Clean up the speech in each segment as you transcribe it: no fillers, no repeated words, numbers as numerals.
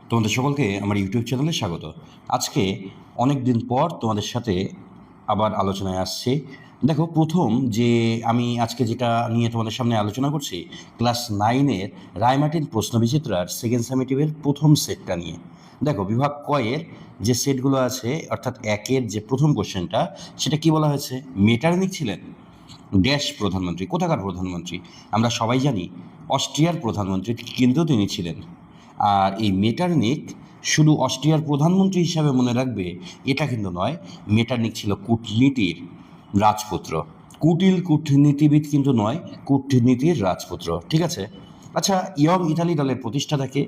তোমাদের সকলকে আমার ইউটিউব চ্যানেলে স্বাগত। আজকে অনেক দিন পর তোমাদের সাথে আবার আলোচনায় আসছি। দেখো, প্রথম যে আমি আজকে যেটা নিয়ে তোমাদের সামনে আলোচনা করছি, ক্লাস 9-এর রায়মার্টিন প্রশ্নবিচিত্রার সেকেন্ড সামেটিভের প্রথম সেটটা নিয়ে। দেখো, বিভাগ কয়ের যে সেটগুলো আছে, অর্থাৎ একের যে প্রথম কোশ্চেনটা, সেটা কি বলা হয়েছে? মেটারনিক ছিলেন ড্যাশ প্রধানমন্ত্রী। কোথাকার প্রধানমন্ত্রী? আমরা সবাই জানি অস্ট্রিয়ার প্রধানমন্ত্রী কিন্তু তিনি ছিলেন। আর এই মেটারনিক শুধু অস্ট্রিয়ার প্রধানমন্ত্রী হিসাবে মনে রাখবে এটা কিন্তু নয়, মেটারনিক ছিল কূটনীতির রাজপুত্র। কূটনীতিবিদ কিন্তু নয়, কূটনীতির রাজপুত্র। ঠিক আছে? আচ্ছা, ইয়ং ইতালি দলের প্রতিষ্ঠাতাকে?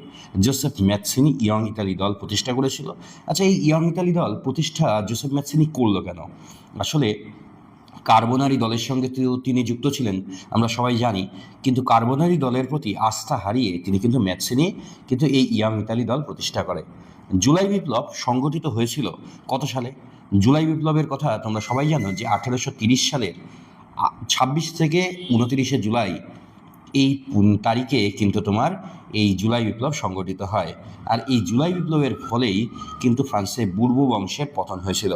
জোসেফ ম্যাৎসিনি ইয়ং ইতালি দল প্রতিষ্ঠা করেছিল। আচ্ছা, এই ইয়ং ইতালি দল প্রতিষ্ঠা জোসেফ ম্যাৎসিনি করলো কেন? আসলে কার্বোনারি দলের সঙ্গে তিনি যুক্ত ছিলেন, আমরা সবাই জানি, কিন্তু কার্বোনারি দলের প্রতি আস্থা হারিয়ে তিনি কিন্তু ম্যাৎসিনি কিন্তু এই ইয়ং ইতালি দল প্রতিষ্ঠা করে। জুলাই বিপ্লব সংগঠিত হয়েছিল কত সালে? জুলাই বিপ্লবের কথা তোমরা সবাই জানো যে 1830 সালের 26 থেকে 29 জুলাই এই তারিখে কিন্তু তোমার এই জুলাই বিপ্লব সংগঠিত হয়। আর এই জুলাই বিপ্লবের ফলেই কিন্তু ফ্রান্সে বুর্বো বংশের পতন হয়েছিল।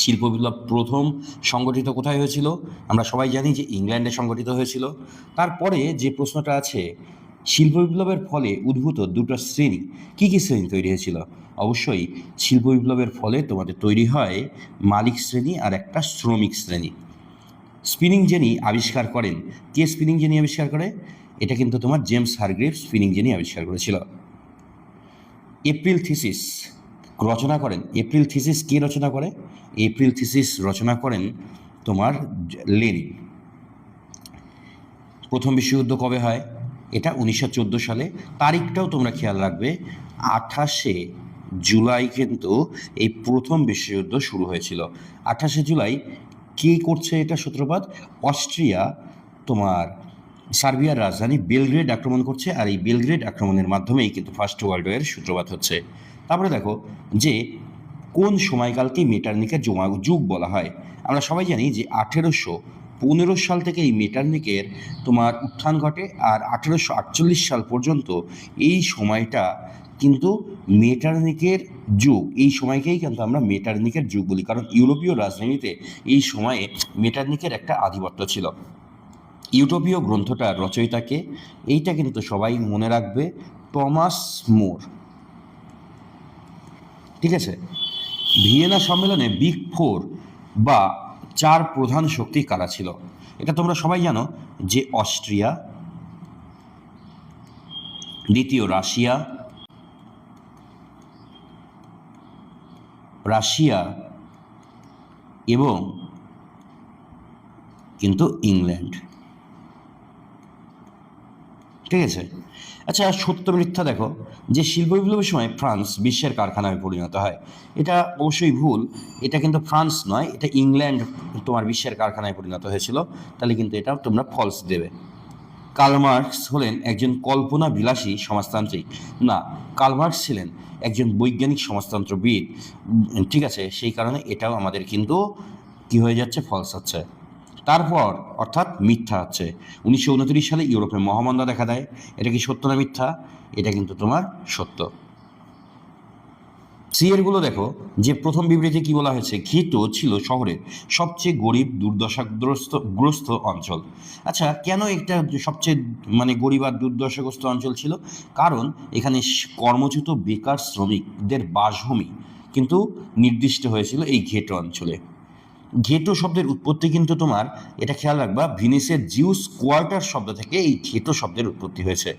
শিল্প বিপ্লব প্রথম সংগঠিত কোথায় হয়েছিল? আমরা সবাই জানি যে ইংল্যান্ডে সংগঠিত হয়েছিল। তারপরে যে প্রশ্নটা আছে, শিল্প বিপ্লবের ফলে উদ্ভূত দুটো শ্রেণী, কী কী শ্রেণী তৈরি হয়েছিল? অবশ্যই শিল্প বিপ্লবের ফলে তোমাদের তৈরি হয় মালিক শ্রেণী আর একটা শ্রমিক শ্রেণী। স্পিনিং জেনি আবিষ্কার করেন কে? স্পিনিং জেনি আবিষ্কার করে? এটা কিন্তু তোমার জেমস হারগ্রিভ স্পিনিং জেনি আবিষ্কার করেছিল। এপ্রিল থিসিস রচনা করেন? এপ্রিল থিসিস কে রচনা করে? এপ্রিল থিসিস রচনা করেন তোমার লেনিন। প্রথম বিশ্বযুদ্ধ কবে হয়? এটা 1914 সালে। তারিখটাও তোমরা খেয়াল রাখবে, 28 জুলাই কিন্তু এই প্রথম বিশ্বযুদ্ধ শুরু হয়েছিল। 28 জুলাই কে করছে এটা সূত্রপাত? অস্ট্রিয়া তোমার সার্বিয়ার রাজধানী বেলগ্রেড আক্রমণ করছে, আর এই বেলগ্রেড আক্রমণের মাধ্যমেই কিন্তু ফার্স্ট ওয়ার্ল্ড ওয়ারের সূত্রপাত হচ্ছে। তারপরে দেখো যে কোন সময়কালকে মেটারনিকের যুগ বলা হয়? আমরা সবাই জানি যে 1815 সাল থেকে এই মেটারনিকের তোমার উত্থান ঘটে, আর 1848 সাল পর্যন্ত এই সময়টা কিন্তু মেটারনিকের যুগ। এই সময়কেই কিন্তু আমরা মেটারনিকের যুগ বলি, কারণ ইউরোপীয় রাজনীতিতে এই সময়ে মেটারনিকের একটা আধিপত্য ছিল। ইউটোপীয় গ্রন্থটার রচয়িতাকে? এইটা কিন্তু সবাই মনে রাখবে, টমাস মোর। ঠিক আছে? ভিয়েনা সম্মেলনে বিগ ফোর বা চার প্রধান শক্তি কারা ছিল? এটা তোমরা সবাই জানো যে অস্ট্রিয়া, দ্বিতীয় রাশিয়া এবং কিন্তু ইংল্যান্ড। ঠিক আছে? আচ্ছা, সত্য মিথ্যা দেখো যে শিল্প বিপ্লবের সময় ফ্রান্স বিশ্বের কারখানায় পরিণত হয়। এটা অবশ্যই ভুল, এটা কিন্তু ফ্রান্স নয়, এটা ইংল্যান্ড তোমার বিশ্বের কারখানায় পরিণত হয়েছিল। তাহলে কিন্তু এটা তোমরা ফলস দেবে। কার্ল মার্কস হলেন একজন কল্পনা বিলাসী সমাজতান্ত্রিক? না, কার্ল মার্কস ছিলেন একজন বৈজ্ঞানিক সমাজতন্ত্রবিদ। ঠিক আছে? সেই কারণে এটাও আমাদের কিন্তু কি হয়ে যাচ্ছে? ফলস হচ্ছে। তারপর অর্থাৎ মিথ্যা হচ্ছে 1929 সালে ইউরোপে মহামন্দা দেখা দেয়। এটা কি সত্য না মিথ্যা? এটা কিন্তু তোমার সত্য। সিএরগুলো দেখো যে প্রথম বিবৃতি কি বলা হয়েছে? ঘিটো ছিল শহরের সবচেয়ে গরিব দুর্দশাগ্রস্ত অঞ্চল। আচ্ছা, কেন এটা সবচেয়ে গরিব আর দুর্দশাগ্রস্ত অঞ্চল ছিল? কারণ এখানে কর্মচ্যুত বেকার শ্রমিকদের বাসভূমি কিন্তু নির্দিষ্ট হয়েছিল এই ঘেটো অঞ্চলে। ঘেটো শব্দের উৎপত্তি কিন্তু তোমার, এটা খেয়াল রাখবা, ভিনিসের জিউস কোয়ার্টার শব্দ থেকে এই ঘেটো শব্দের উৎপত্তি হয়েছে।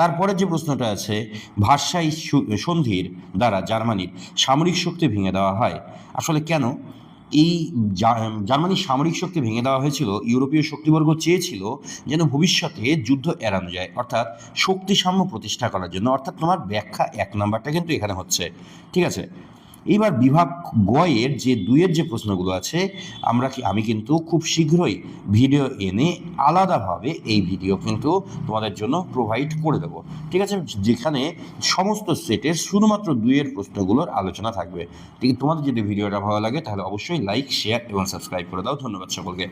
তারপরে যে প্রশ্নটা আছে, ভার্সাই সন্ধির দ্বারা জার্মানির সামরিক শক্তি ভেঙে দেওয়া হয়। আসলে কেন এই জার্মানির সামরিক শক্তি ভেঙে দেওয়া হয়েছিল? ইউরোপীয় শক্তিবর্গ চেয়েছিল যেন ভবিষ্যতে যুদ্ধ এড়ানো যায়, অর্থাৎ শক্তি সাম্য প্রতিষ্ঠা করার জন্য। অর্থাৎ তোমার ব্যাখ্যা 1 নাম্বারটা কিন্তু এখানে হচ্ছে। ঠিক আছে? এবার বিভাগ গয়ের যে 2-এর যে প্রশ্নগুলো আছে, আমি কিন্তু খুব শীঘ্রই ভিডিও এনে আলাদাভাবে এই ভিডিও কিন্তু তোমাদের জন্য প্রোভাইড করে দেবো। ঠিক আছে? যেখানে সমস্ত সেটের শুধুমাত্র 2-এর প্রশ্নগুলোর আলোচনা থাকবে। ঠিক, তোমাদের যদি ভিডিওটা ভালো লাগে তাহলে অবশ্যই লাইক, শেয়ার এবং সাবস্ক্রাইব করে দাও। ধন্যবাদ সকলকে।